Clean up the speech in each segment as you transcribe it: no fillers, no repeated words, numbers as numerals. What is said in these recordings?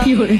কি করে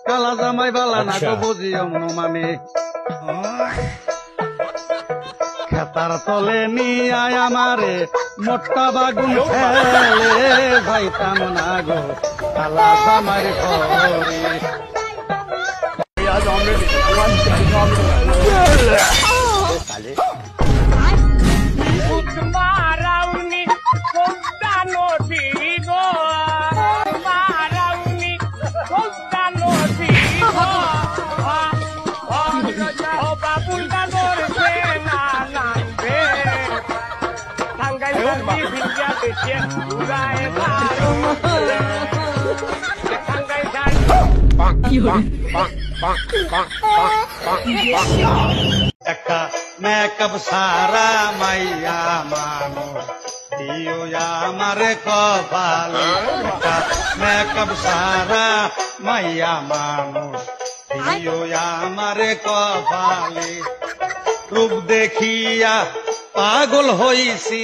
কালা জামাই বালা না তো বুঝিও মামি খেতার তলে নিয়ে আমারে মোট্টা বাগুন ফেলে যাইতাম না গো কালা জামাই একটা মেকআপ সারা মাইয়া মানুষ দিও আমারে কপালে একটা মেকআপ সারা মাইয়া মানুষ দিও আমারে কপালে রূপ দেখিয়া পাগল হইছি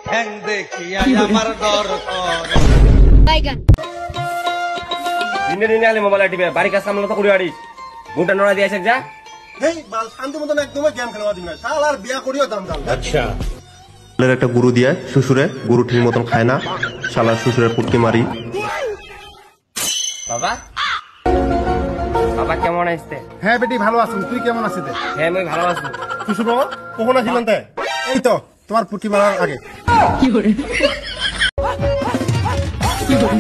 ঠ্যাং দেখিয়া আমার ডর করে দিনে দিনে আলে মোবাইল টিপে বাড়ি কাজ সামলা তো করে আড়িস বুনটা নড়া দিয়েছে যা এই বাল শান্তি মতন একদম গেম খেলবা দিন না শালার বিয়া করিও দাম দাম। আচ্ছা একটা গুরু দিয়ে শ্বশুরে গুরু ঠিক মতন খায় না শালার শ্বশুরের পুটকি মারি। বাবা বাবা কেমন আসতে? হ্যাঁ বেটি ভালো আছো, তুই কেমন আছিস? হ্যাঁ আমি ভালো আছি। শ্বশুর বাবা কখন আসিলেন তাই? এই তো তোমার পুটকি মারার আগে। কি করে কি করে